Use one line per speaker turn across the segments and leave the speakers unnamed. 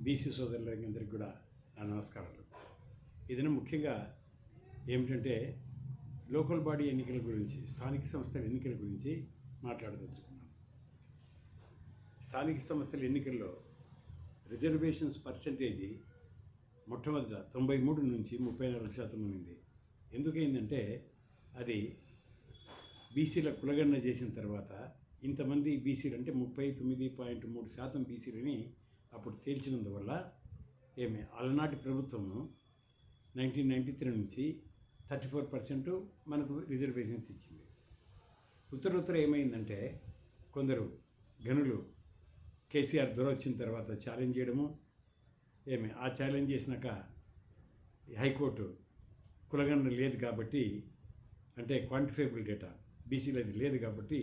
BC సోదరులందరికీ కూడా నా నమస్కారాలు. ఏదైనా ముఖ్యంగా ఏమిటంటే లోకల్ బాడీ ఎన్నికల గురించి, స్థానిక సంస్థల ఎన్నికల గురించి మాట్లాడదలుచుకున్నాను. స్థానిక సంస్థల ఎన్నికల్లో రిజర్వేషన్స్ పర్సంటేజీ మొట్టమొదట 93 నుంచి 34% ఉన్నింది. ఎందుకైందంటే అది బీసీల కులగణన చేసిన తర్వాత ఇంతమంది బీసీలు అంటే 39.3% బీసీలని అప్పుడు తేల్చినందువల్ల అలనాటి ప్రభుత్వము 1993 నుంచి 34% మనకు రిజర్వేషన్స్ ఇచ్చింది. ఉత్తర ఏమైందంటే కొందరు గనులు కేసీఆర్ దొర వచ్చిన తర్వాత ఛాలెంజ్ చేయడము, ఆ ఛాలెంజ్ చేసినాక హైకోర్టు కులగణన లేదు కాబట్టి, అంటే క్వాంటిఫైబుల్ డేటా బీసీలు అది లేదు కాబట్టి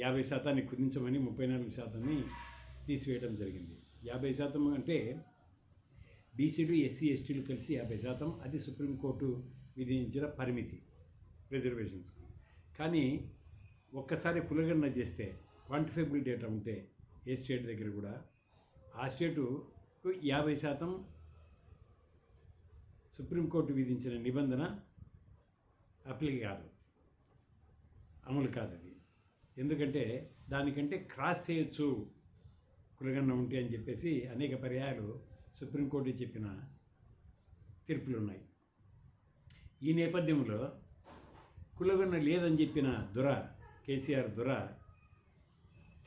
50% కుదించమని 34% తీసివేయడం జరిగింది. 50% అంటే బీసీలు ఎస్సీ ఎస్టీలు కలిసి 50%, అది సుప్రీంకోర్టు విధించిన పరిమితి రిజర్వేషన్స్కు. కానీ ఒక్కసారి కులగణన చేస్తే క్వాంటిఫైబుల్ డేటా ఉంటే ఏ స్టేట్ దగ్గర కూడా ఆ స్టేటుకు 50% సుప్రీంకోర్టు విధించిన నిబంధన అప్లై కాదు, అమలు కాదు అది. ఎందుకంటే దానికంటే క్రాస్ చేయొచ్చు కులగణన ఉంటే అని చెప్పేసి అనేక పర్యాయాలు సుప్రీంకోర్టు చెప్పిన తీర్పులు ఉన్నాయి. ఈ నేపథ్యంలో కులగణన లేదని చెప్పిన దొర, కేసీఆర్ దొర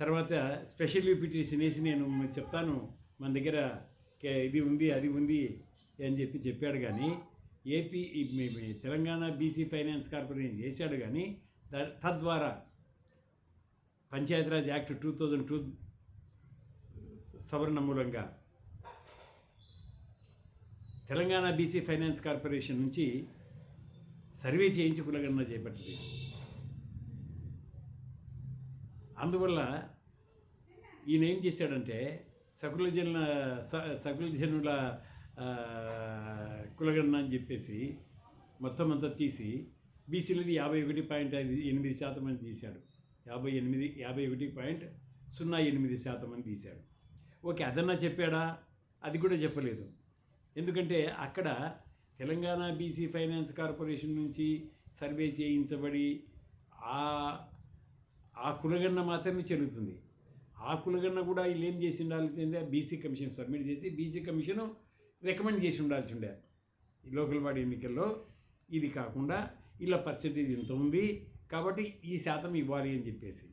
తర్వాత స్పెషల్ పిటిషన్ వేసి నేను చెప్తాను మన దగ్గర ఇది ఉంది అది ఉంది అని చెప్పాడు. కానీ తెలంగాణ బీసీ ఫైనాన్స్ కార్పొరేషన్ చేశాడు. కానీ తద్వారా పంచాయతీరాజ్ యాక్ట్ 2002 సవరణ మూలంగా తెలంగాణ బీసీ ఫైనాన్స్ కార్పొరేషన్ నుంచి సర్వే చేయించి కులగణన చేపట్టింది. అందువల్ల ఈయన ఏం చేశాడంటే సకుల జనుల కులగణన అని చెప్పేసి మొత్తం అంతా తీసి బీసీలది 51.8% అని తీశాడు. 51.08% అని తీశాడు. ఓకే, అదన్నా చెప్పాడా? అది కూడా చెప్పలేదు. ఎందుకంటే అక్కడ తెలంగాణ బీసీ ఫైనాన్స్ కార్పొరేషన్ నుంచి సర్వే చేయించబడి ఆ కులగణన మాత్రమే చెల్లుతుంది. ఆ కులగణన కూడా వీళ్ళు ఏం చేసి ఉండాల్సిందే, బీసీ కమిషన్ సబ్మిట్ చేసి బీసీ కమిషను రికమెండ్ చేసి ఉండాల్సి ఉండే ఈ లోకల్ బాడీ ఎన్నికల్లో. ఇది కాకుండా ఇలా పర్సెంటేజ్ ఇంత ఉంది కాబట్టి ఈ శాతం ఇవ్వాలి అని చెప్పేసి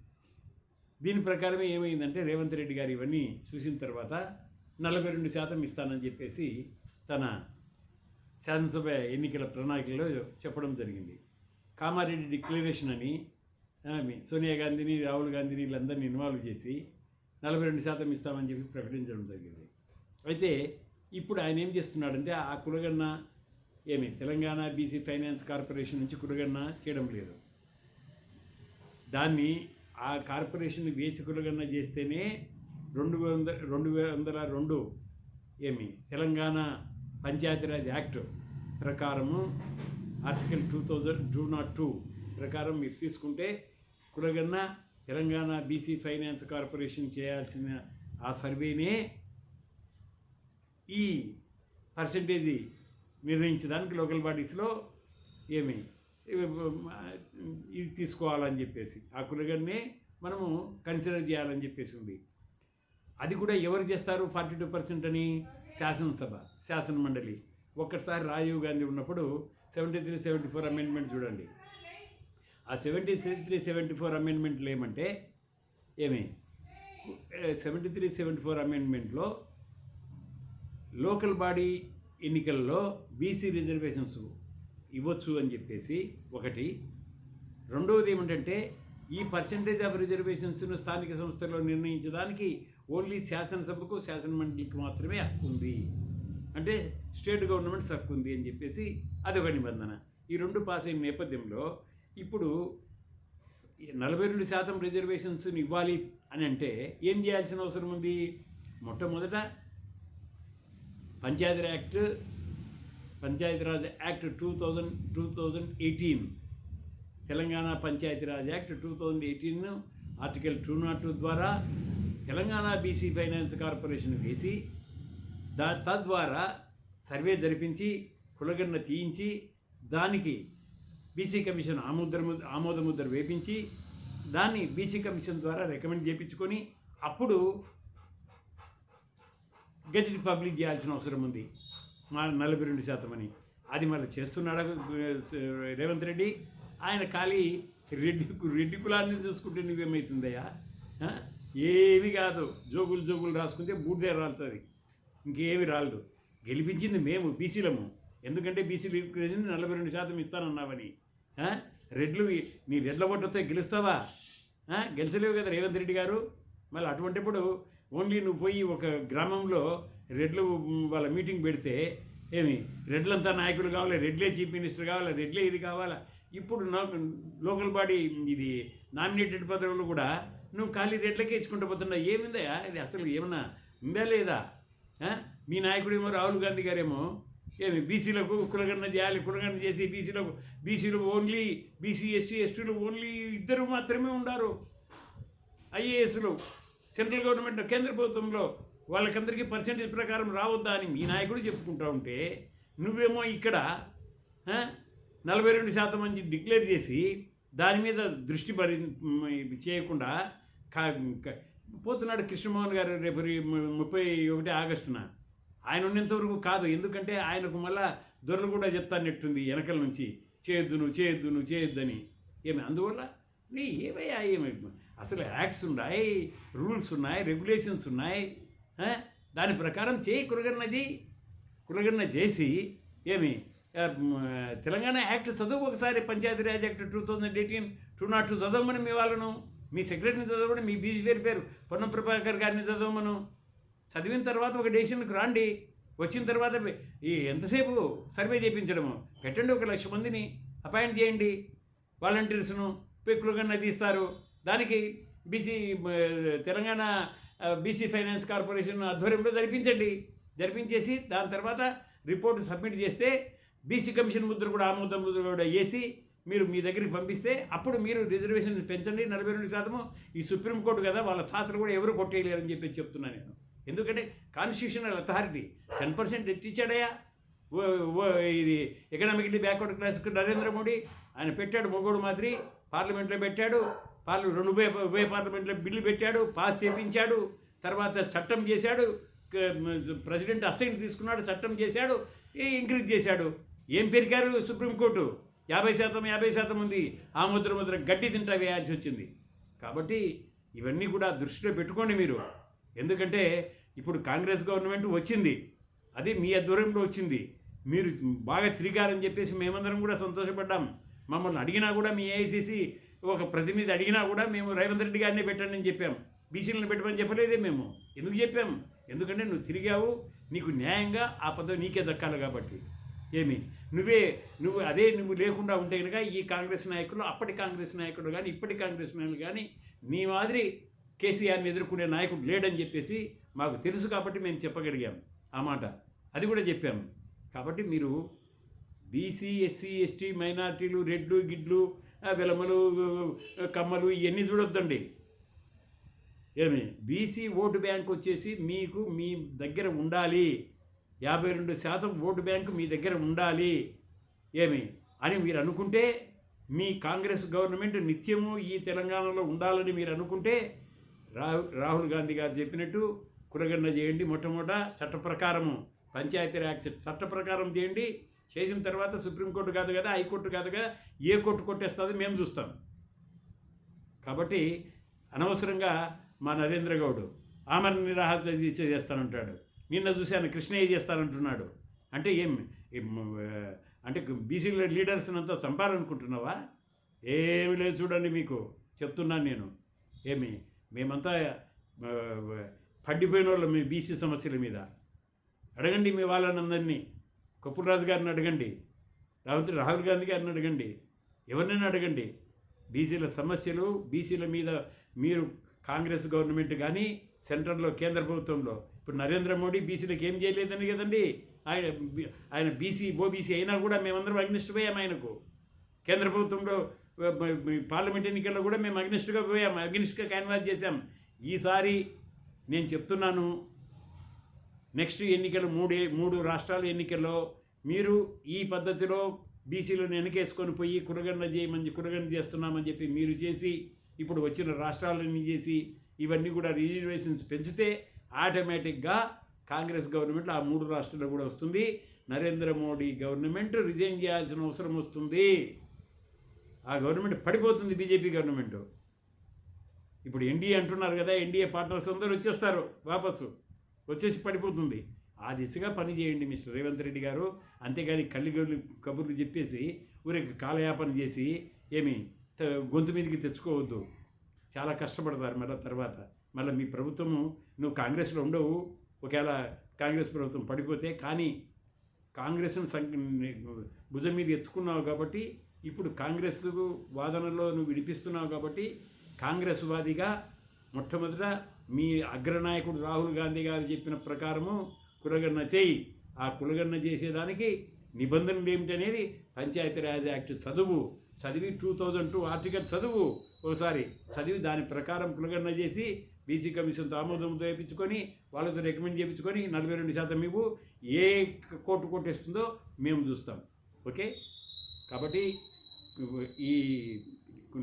దీని ప్రకారమే ఏమైందంటే రేవంత్ రెడ్డి గారు ఇవన్నీ చూసిన తర్వాత 42% ఇస్తానని చెప్పేసి తన శాసనసభ ఎన్నికల ప్రణాళికలో చెప్పడం జరిగింది. కామారెడ్డి డిక్లరేషన్ అని సోనియా గాంధీని, రాహుల్ గాంధీని వీళ్ళందరినీ ఇన్వాల్వ్ చేసి 42% ఇస్తామని చెప్పి ప్రకటించడం జరిగింది. అయితే ఇప్పుడు ఆయన ఏం చేస్తున్నాడంటే ఆ కులగణన తెలంగాణ బీసీ ఫైనాన్స్ కార్పొరేషన్ నుంచి కులగణన చేయడం లేదు. దాన్ని ఆ కార్పొరేషన్ వేసి కులగణన చేస్తేనే 202 తెలంగాణ పంచాయతీరాజ్ యాక్ట్ ప్రకారము ఆర్టికల్ 202 ప్రకారం మీరు తీసుకుంటే కులగణన తెలంగాణ బీసీ ఫైనాన్స్ కార్పొరేషన్ చేయాల్సిన ఆ సర్వేనే ఈ పర్సంటేజీ నిర్ణయించడానికి లోకల్ బాడీస్లో ఇది తీసుకోవాలని చెప్పేసి ఆ కులగణనే మనము కన్సిడర్ చేయాలని చెప్పేసి ఉంది. అది కూడా ఎవరు చేస్తారు? 42% అని శాసన మండలి. ఒక్కసారి రాజీవ్ గాంధీ ఉన్నప్పుడు 73-74 అమెండ్మెంట్ చూడండి. ఆ 73-74 అమెండ్మెంట్లు ఏమంటే 73-74 అమెండ్మెంట్లో లోకల్ బాడీ ఎన్నికల్లో బీసీ రిజర్వేషన్స్ ఇవ్వచ్చు అని చెప్పేసి ఒకటి. రెండవది ఏమిటంటే ఈ పర్సంటేజ్ ఆఫ్ రిజర్వేషన్స్ను స్థానిక సంస్థల్లో నిర్ణయించడానికి ఓన్లీ శాసనసభకు, శాసన మండలికి మాత్రమే హక్కు ఉంది, అంటే స్టేట్ గవర్నమెంట్స్ హక్కు ఉంది అని చెప్పేసి అదొక నిబంధన. ఈ రెండు పాస్ అయిన నేపథ్యంలో ఇప్పుడు 42% రిజర్వేషన్స్ని ఇవ్వాలి అని అంటే ఏం చేయాల్సిన అవసరం ఉంది? మొట్టమొదట Panchayati Raj act 2018 Telangana Panchayati Raj act 2018 article 202 ద్వారా తెలంగాణ బీసీ ఫైనాన్స్ కార్పొరేషన్ వేసి తద్వారా సర్వే జరిపించి కులగణన తీయించి దానికి బీసీ కమిషన్ ఆమోదముద్ర వేపించి దాన్ని బీసీ కమిషన్ ద్వారా రికమెండ్ చేయించుకొని అప్పుడు గెజెట్ పబ్లిష్ చేయాల్సిన అవసరం ఉంది. మా 42% అని అది మళ్ళీ చేస్తున్నాడు రేవంత్ రెడ్డి. ఆయన ఖాళీ రెడ్డి కులాన్ని చూసుకుంటే నువ్వేమవుతుందయ్యా? ఏమి కాదు, జోగులు రాసుకుంటే బూడిదే రాలుతుంది, ఇంకేమి రాలదు. గెలిపించింది మేము బీసీలము, ఎందుకంటే బీసీలు 42% ఇస్తానన్నావని. రెడ్లు నీ రెడ్ల ఓటుతో గెలుస్తావా? గెలిచలేవు కదా రేవంత్ రెడ్డి గారు. మళ్ళీ అటువంటిప్పుడు ఓన్లీ నువ్వు పోయి ఒక గ్రామంలో రెడ్లు వాళ్ళ మీటింగ్ పెడితే ఏమి రెడ్లంతా నాయకులు కావాలి, రెడ్లే చీఫ్ మినిస్టర్ కావాలి, రెడ్లే ఇది కావాలా? ఇప్పుడు లోకల్ బాడీ ఇది నామినేటెడ్ పదవులు కూడా నువ్వు ఖాళీ రెడ్లకే ఇచ్చుకుంటూ పోతున్నా. ఏమిందా ఇది? అసలు ఏమన్నా ఉందా లేదా? మీ నాయకుడేమో రాహుల్ గాంధీ గారేమో ఏమి బీసీలకు కులగణన చేయాలి, కులగణన చేసి బీసీలు ఓన్లీ బీసీ ఎస్సీ ఎస్టీలు ఓన్లీ 2 మాత్రమే ఉండారు ఐఏఎస్లు సెంట్రల్ గవర్నమెంట్ కేంద్ర ప్రభుత్వంలో, వాళ్ళకందరికీ పర్సెంటేజ్ ప్రకారం రావద్దా అని మీ నాయకుడు చెప్పుకుంటా ఉంటే నువ్వేమో ఇక్కడ 42% అని డిక్లేర్ చేసి దాని మీద దృష్టి చేయకుండా పోతున్నాడు కృష్ణమోహన్ గారు. రేపు 31 ఆగస్టున ఆయన ఉన్నంతవరకు కాదు, ఎందుకంటే ఆయనకు మళ్ళా దొరలు కూడా చెప్తానట్టుంది వెనకల నుంచి, చేయొద్దు అని. ఏమి అందువల్ల ఏమయ్యా ఏమి అసలు యాక్ట్స్ ఉన్నాయి, రూల్స్ ఉన్నాయి, రెగ్యులేషన్స్ ఉన్నాయి. దాని ప్రకారం కులగణన చేసి ఏమి తెలంగాణ యాక్ట్ చదువు ఒకసారి, పంచాయతీరాజ్ యాక్ట్ 2018 202 చదవమని మీ వాళ్ళను, మీ సెక్రటరీని చదవమని, మీ బీసీ పేరు పొన్నం ప్రభాకర్ గారిని చదవమను. చదివిన తర్వాత ఒక డెసిషన్కి రాండి. వచ్చిన తర్వాత ఎంతసేపు సర్వే చేయించడము పెట్టండి. 1,00,000 మందిని అపాయింట్ చేయండి, వాలంటీర్స్ను కులగణన తీస్తారు. దానికి తెలంగాణ బీసీ ఫైనాన్స్ కార్పొరేషన్ ఆధ్వర్యంలో జరిపించేసి దాని తర్వాత రిపోర్ట్ సబ్మిట్ చేస్తే బీసీ కమిషన్ ముద్ర కూడా ఆమోదం ముద్ర కూడా వేసి మీరు మీ దగ్గరికి పంపిస్తే అప్పుడు మీరు రిజర్వేషన్ పెంచండి 42%. ఈ సుప్రీంకోర్టు కదా, వాళ్ళ తాతలు కూడా ఎవరు కొట్టేయలేరని చెప్పి చెప్తున్నాను నేను. ఎందుకంటే కాన్స్టిట్యూషనల్ అథారిటీ 10% ఎట్టిచ్చాడయా. ఇది ఎకనామికల్లీ బ్యాక్వర్డ్ క్లాస్కి నరేంద్ర మోడీ ఆయన పెట్టాడు, మొగోడు మాదిరి పార్లమెంట్లో పెట్టాడు. 2 పార్లమెంట్లో బిల్లు పెట్టాడు, పాస్ చేయించాడు, తర్వాత చట్టం చేశాడు, ప్రెసిడెంట్ అసైన్ తీసుకున్నాడు, చట్టం చేశాడు, ఇంక్రీజ్ చేశాడు. ఏం పెరిగారు సుప్రీంకోర్టు? 50% ఉంది. ఆ ముద్ర గడ్డి తింటా వేయాల్సి వచ్చింది. కాబట్టి ఇవన్నీ కూడా దృష్టిలో పెట్టుకోండి మీరు. ఎందుకంటే ఇప్పుడు కాంగ్రెస్ గవర్నమెంట్ వచ్చింది, అది మీ ఆధ్వర్యంలో వచ్చింది. మీరు బాగా తిరిగారని చెప్పేసి మేమందరం కూడా సంతోషపడ్డాం. మమ్మల్ని అడిగినా కూడా మీ ఏఐసిసి ఒక ప్రతినిధి అడిగినా కూడా మేము రేవంత్ రెడ్డి గారినే పెట్టండి అని చెప్పాం, బీసీలను పెట్టమని చెప్పలేదే మేము. ఎందుకు చెప్పాం? ఎందుకంటే నువ్వు తిరిగావు, నీకు న్యాయంగా ఆ పదవి నీకే దక్కాలి కాబట్టి. నువ్వు లేకుండా ఉంటే కనుక ఈ కాంగ్రెస్ నాయకులు, అప్పటి కాంగ్రెస్ నాయకుడు కానీ ఇప్పటి కాంగ్రెస్ నాయకులు కానీ నీ మాదిరి కేసీఆర్ని ఎదుర్కొనే నాయకుడు లేడని చెప్పేసి మాకు తెలుసు కాబట్టి మేము చెప్పగలిగాం ఆ మాట. అది కూడా చెప్పాము. కాబట్టి మీరు బీసీ ఎస్సీ ఎస్టీ మైనార్టీలు, రెడ్లు గిడ్లు, వెలమలు కమ్మలు ఇవన్నీ చూడొద్దండి. బీసీ ఓటు బ్యాంక్ వచ్చేసి మీకు మీ దగ్గర ఉండాలి. 52% ఓటు బ్యాంకు మీ దగ్గర ఉండాలి అని మీరు అనుకుంటే, మీ కాంగ్రెస్ గవర్నమెంట్ నిత్యము ఈ తెలంగాణలో ఉండాలని మీరు అనుకుంటే రాహుల్ గాంధీ గారు చెప్పినట్టు కులగణన చేయండి. మొట్టమొదట చట్ట ప్రకారము పంచాయతీరాజ్ చట్ట ప్రకారం చేయండి. చేసిన తర్వాత సుప్రీంకోర్టు కాదు కదా, హైకోర్టు కాదు కదా, ఏ కోర్టు కొట్టేస్తుంది మేము చూస్తాం. కాబట్టి అనవసరంగా మా నరేంద్ర గౌడ్ ఆమరణ నిరాహార దీక్ష చేస్తానంటాడు. నిన్న చూశాను కృష్ణయ్య చేస్తానంటున్నాడు. అంటే అంటే బీసీ లీడర్స్ని అంతా చంపాలనుకుంటున్నావా? ఏమి లేదు. చూడండి, మీకు చెప్తున్నాను నేను. మేమంతా పడ్డిపోయిన వాళ్ళు మీ బీసీ సమస్యల మీద. అడగండి మీ వాళ్ళనందరినీ. కపుల్ గారిని అడగండి, రాహుల్ గాంధీ గారిని అడగండి, ఎవరినైనా అడగండి. బీసీల సమస్యలు, బీసీల మీద మీరు కాంగ్రెస్ గవర్నమెంట్ కానీ సెంట్రల్లో కేంద్ర ప్రభుత్వంలో ఇప్పుడు నరేంద్ర మోడీ బీసీలకు ఏం చేయలేదని కదండి. ఆయన ఓబీసీ అయినా కూడా మేమందరం అగ్నిష్టపోయాము ఆయనకు. కేంద్ర ప్రభుత్వంలో పార్లమెంట్ ఎన్నికల్లో కూడా మేము అగ్నిస్ట్గా క్యాన్వాస్ చేశాం. ఈసారి నేను చెప్తున్నాను, నెక్స్ట్ ఎన్నికలు మూడు రాష్ట్రాల ఎన్నికల్లో మీరు ఈ పద్ధతిలో బీసీలను వెనకేసుకొని పోయి కురగన్న చేస్తున్నామని చెప్పి మీరు చేసి ఇప్పుడు వచ్చిన రాష్ట్రాలన్నీ చేసి ఇవన్నీ కూడా రిజర్వేషన్స్ పెంచితే ఆటోమేటిక్గా కాంగ్రెస్ గవర్నమెంట్ ఆ 3 రాష్ట్రాల్లో కూడా వస్తుంది. నరేంద్ర మోడీ గవర్నమెంట్ రిజైన్ చేయాల్సిన అవసరం వస్తుంది. ఆ గవర్నమెంట్ పడిపోతుంది, బీజేపీ గవర్నమెంట్. ఇప్పుడు ఎన్డీఏ అంటున్నారు కదా, ఎన్డీఏ పార్ట్నర్స్ అందరూ వచ్చేస్తారు, వాపసు వచ్చేసి పడిపోతుంది. ఆ దిశగా పని చేయండి మిస్టర్ రేవంత్ రెడ్డి గారు. అంతేగాని కళ్ళిగొల్లి కబుర్లు చెప్పేసి ఊరికి కాలయాపన చేసి గొంతు మీదకి తెచ్చుకోవద్దు. చాలా కష్టపడతారు మళ్ళీ మీ ప్రభుత్వము, నువ్వు కాంగ్రెస్లో ఉండవు, ఒకవేళ కాంగ్రెస్ ప్రభుత్వం పడిపోతే. కానీ కాంగ్రెస్ను భుజం మీద ఎత్తుకున్నావు కాబట్టి, ఇప్పుడు కాంగ్రెస్ వాదనలో నువ్వు విడిపిస్తున్నావు కాబట్టి, కాంగ్రెస్ వాదిగా మొట్టమొదట మీ అగ్రనాయకుడు రాహుల్ గాంధీ గారు చెప్పిన ప్రకారము కులగణన చేయి. ఆ కులగణన చేసేదానికి నిబంధనలు ఏమిటనేది పంచాయతీరాజ్ యాక్ట్ చదివి 2002 ఆర్టికల్ ఒకసారి చదివి దాని ప్రకారం కులగణన చేసి బీసీ కమిషన్తో ఆమోదంతో వేయించుకొని వాళ్ళతో రికమెండ్ చేయించుకొని 42% ఇవ్వు. ఏ కోర్టు కొట్టేస్తుందో మేము చూస్తాం. ఓకే, కాబట్టి ఈ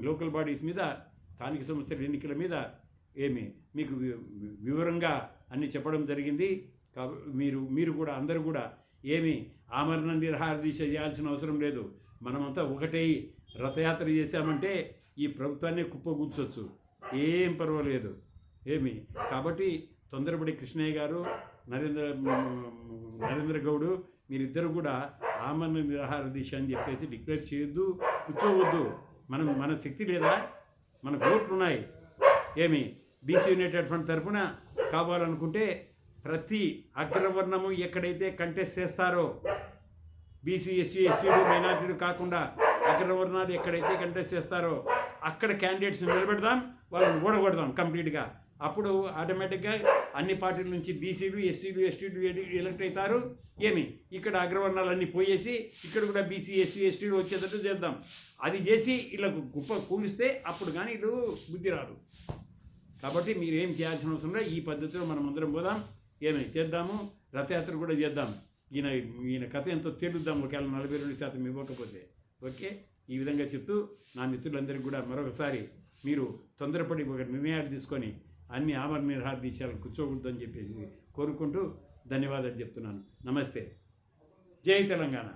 లోకల్ బాడీస్ మీద, స్థానిక సంస్థల ఎన్నికల మీద మీకు వివరంగా అన్నీ చెప్పడం జరిగింది. మీరు కూడా అందరూ కూడా ఆమరణ నిరాహార దీక్ష చేయాల్సిన అవసరం లేదు. మనమంతా ఒకటే రథయాత్ర చేశామంటే ఈ ప్రభుత్వాన్ని కుప్పగూర్చొచ్చు, ఏం పర్వాలేదు. కాబట్టి తొందరపడి కృష్ణయ్య గారు, నరేంద్ర గౌడ్ మీరిద్దరు కూడా ఆమరణ నిరాహార దీక్ష అని చెప్పేసి డిక్లేర్ చేయొద్దు, కూర్చోవద్దు. మన శక్తి లేదా, మనకు ఓట్లు ఉన్నాయి. బీసీ యునైటెడ్ ఫ్రంట్ తరఫున కావాలనుకుంటే ప్రతి అగ్రవర్ణము ఎక్కడైతే కంటెస్ట్ చేస్తారో, బీసీ ఎస్సీ ఎస్టీలు మైనార్టీలు కాకుండా అగ్రవర్ణాలు ఎక్కడైతే కంటెస్ట్ చేస్తారో అక్కడ క్యాండిడేట్స్ నిలబెడదాం, వాళ్ళని ఓడగొడదాం కంప్లీట్గా. అప్పుడు ఆటోమేటిక్గా అన్ని పార్టీల నుంచి బీసీలు ఎస్సీలు ఎస్టీలు ఎలక్ట్ అవుతారు. ఇక్కడ అగ్రవర్ణాలన్నీ పోయేసి ఇక్కడ కూడా బీసీ ఎస్సీ ఎస్టీలు వచ్చేటట్టు చేద్దాం. అది చేసి వీళ్ళకు కూలిస్తే అప్పుడు కానీ వీళ్ళు బుద్ధి రాదు. కాబట్టి మీరేం చేయాల్సిన అవసరం లేదు. ఈ పద్ధతిలో మనం అందరం పోదాం, చేద్దాము. రథయాత్ర కూడా చేద్దాం. ఈయన కథ ఎంతో తేలుద్దాం, ఒకవేళ 42% ఇవ్వకపోతే. ఓకే, ఈ విధంగా చెప్తూ నా మిత్రులందరికీ కూడా మరొకసారి మీరు తొందరపడి ఒక నిర్ణయాలు తీసుకొని అన్ని ఆమరణ నిరాహార దీక్షలు కూర్చోకూడదని చెప్పేసి కోరుకుంటూ ధన్యవాదాలు చెప్తున్నాను. నమస్తే. జై తెలంగాణ.